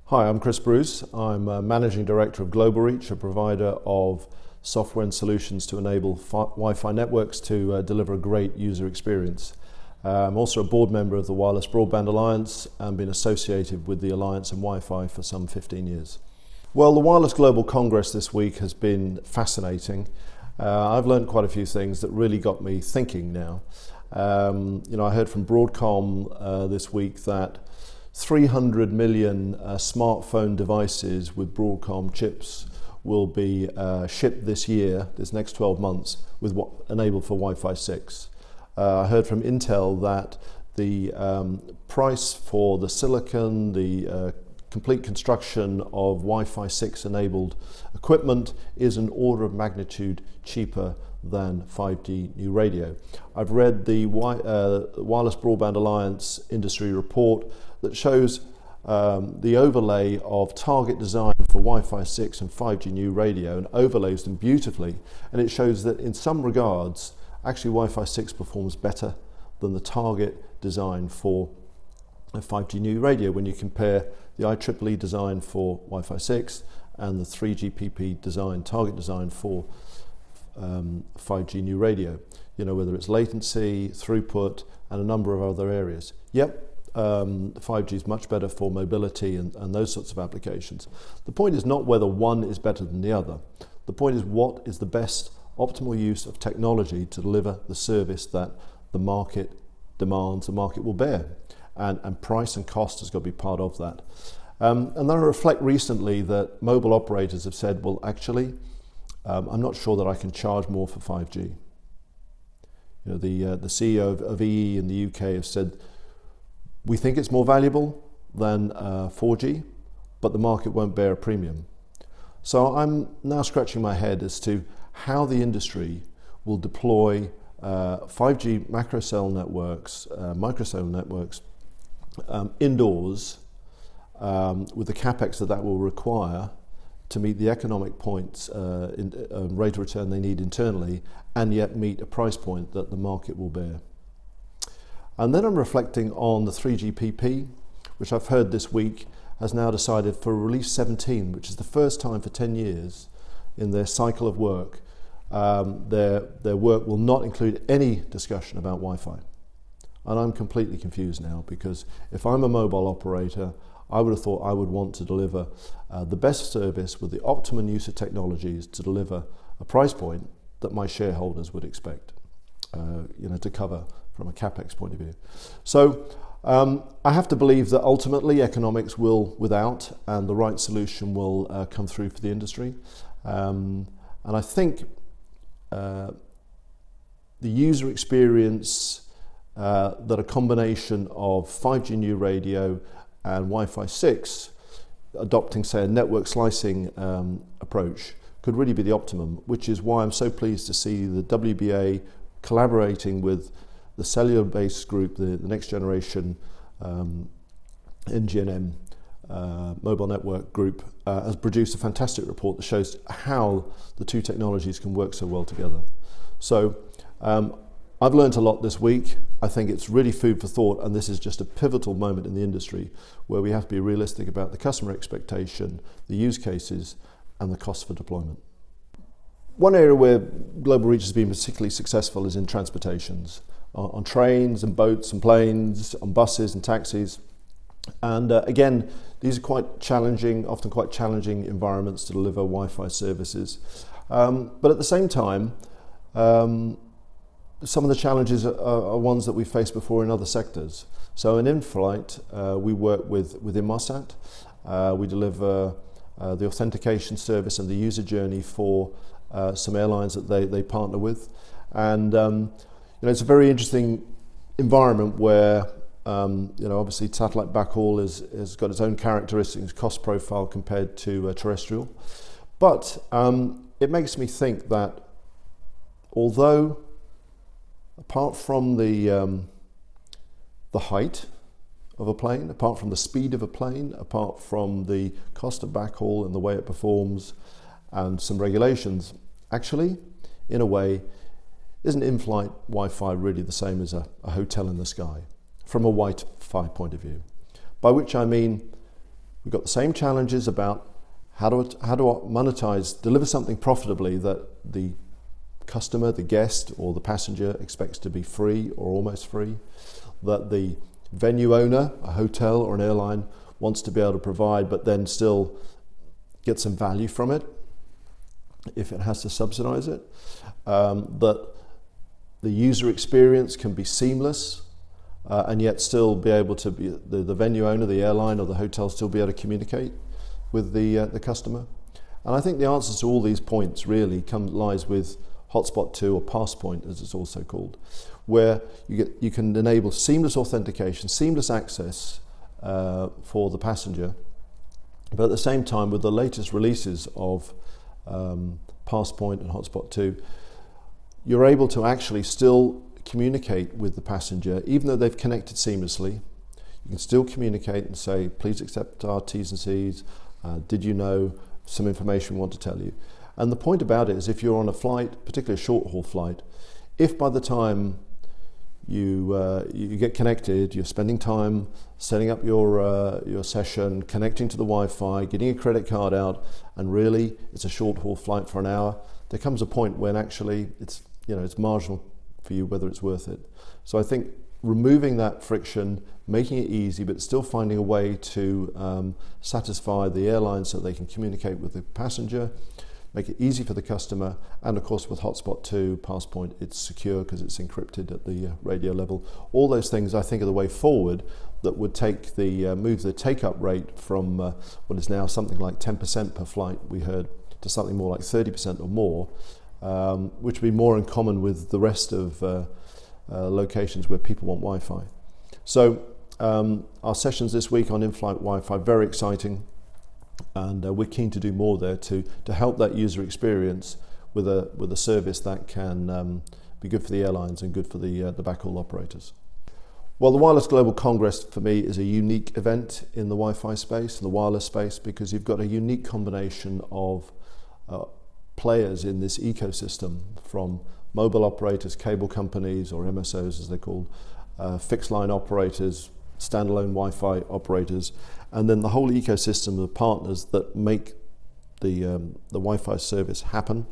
Hi, I'm Chris Bruce. I'm Managing Director of Global Reach, a provider of software and solutions to enable Wi-Fi networks to deliver a great user experience. I'm also a board member of the Wireless Broadband Alliance and been associated with the Alliance and Wi-Fi for some 15 years. Well, the Wireless Global Congress this week has been fascinating. I've learned quite a few things that really got me thinking now. I heard from Broadcom this week that 300 million smartphone devices with Broadcom chips will be shipped this year, this next 12 months, with enabled for Wi-Fi 6. I heard from Intel that the price for the silicon, the complete construction of Wi-Fi 6 enabled equipment is an order of magnitude cheaper than 5G new radio. I've read the Wireless Broadband Alliance industry report that shows the overlay of target design for Wi-Fi 6 and 5G new radio and overlays them beautifully, and it shows that in some regards actually Wi-Fi 6 performs better than the target design for a 5G new radio when you compare the IEEE design for Wi-Fi 6 and the 3GPP design, target design for 5G new radio, whether it's latency, throughput, and a number of other areas. Yep, 5G is much better for mobility and those sorts of applications. The point is not whether one is better than the other. The point is what is the best optimal use of technology to deliver the service that the market demands, the market will bear. And price and cost has got to be part of that. And then I reflect recently that mobile operators have said, well, actually, I'm not sure that I can charge more for 5G. The CEO of EE in the UK has said, we think it's more valuable than 4G, but the market won't bear a premium. So I'm now scratching my head as to how the industry will deploy 5G macrocell networks, microcell networks, indoors with the capex that will require to meet the economic points rate of return they need internally, and yet meet a price point that the market will bear. And then I'm reflecting on the 3GPP, which I've heard this week has now decided for release 17, which is the first time for 10 years in their cycle of work, their work will not include any discussion about Wi-Fi. And I'm completely confused now, because if I'm a mobile operator, I would have thought I would want to deliver the best service with the optimum use of technologies to deliver a price point that my shareholders would expect, to cover from a capex point of view. So I have to believe that ultimately economics will without, and the right solution will come through for the industry. And I think the user experience that a combination of 5G new radio and Wi-Fi 6, adopting, say, a network slicing approach, could really be the optimum, which is why I'm so pleased to see the WBA collaborating with the cellular-based group, the next generation NGNM mobile network group, has produced a fantastic report that shows how the two technologies can work so well together. So I've learned a lot this week. I think it's really food for thought, and this is just a pivotal moment in the industry where we have to be realistic about the customer expectation, the use cases, and the cost for deployment. One area where Global Reach has been particularly successful is in transportations, on trains and boats and planes, on buses and taxis. And again, these are quite challenging, often quite challenging environments to deliver Wi-Fi services. But at the same time, some of the challenges are ones that we've faced before in other sectors. So in in-flight, we work with Inmarsat. We deliver the authentication service and the user journey for some airlines that they partner with. And it's a very interesting environment where obviously satellite backhaul has got its own characteristics, cost profile compared to terrestrial. But it makes me think that although apart from the height of a plane, apart from the speed of a plane, apart from the cost of backhaul and the way it performs and some regulations, actually, in a way, isn't in-flight Wi-Fi really the same as a hotel in the sky from a Wi-Fi point of view? By which I mean We've got the same challenges about how to monetize, deliver something profitably that the customer, the guest, or the passenger expects to be free or almost free, that the venue owner, a hotel or an airline, wants to be able to provide, but then still get some value from it if it has to subsidize it. That the user experience can be seamless, and yet still be able to be the venue owner, the airline or the hotel still be able to communicate with the customer. And I think the answers to all these points really lies with Hotspot 2, or Passpoint as it's also called, where you can enable seamless authentication, seamless access for the passenger, but at the same time with the latest releases of Passpoint and Hotspot 2, you're able to actually still communicate with the passenger, even though they've connected seamlessly. You can still communicate and say, please accept our T's and C's, did you know, some information we want to tell you. And the point about it is, if you're on a flight, particularly a short haul flight, if by the time you get connected, you're spending time setting up your session, connecting to the Wi-Fi, getting a credit card out, and really it's a short haul flight for an hour, there comes a point when actually it's marginal for you whether it's worth it. So I think removing that friction, making it easy, but still finding a way to satisfy the airline so they can communicate with the passenger, make it easy for the customer, and of course with Hotspot 2, Passpoint, it's secure because it's encrypted at the radio level. All those things I think are the way forward that would take move the take-up rate from what is now something like 10% per flight, we heard, to something more like 30% or more, which would be more in common with the rest of locations where people want Wi-Fi. So our sessions this week on in-flight Wi-Fi, very exciting. And we're keen to do more there to help that user experience with a service that can be good for the airlines and good for the backhaul operators. Well, the Wireless Global Congress for me is a unique event in the Wi-Fi space, in the wireless space, because you've got a unique combination of players in this ecosystem, from mobile operators, cable companies, or MSOs as they're called, fixed line operators, standalone Wi-Fi operators, and then the whole ecosystem of partners that make the Wi-Fi service happen.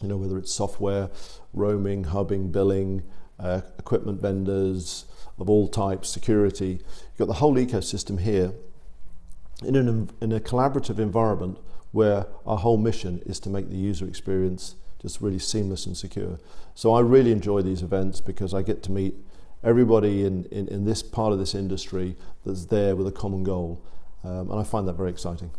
Whether it's software, roaming, hubbing, billing, equipment vendors of all types, security. You've got the whole ecosystem here in a collaborative environment where our whole mission is to make the user experience just really seamless and secure. So I really enjoy these events because I get to meet everybody in this part of this industry that's there with a common goal, and I find that very exciting.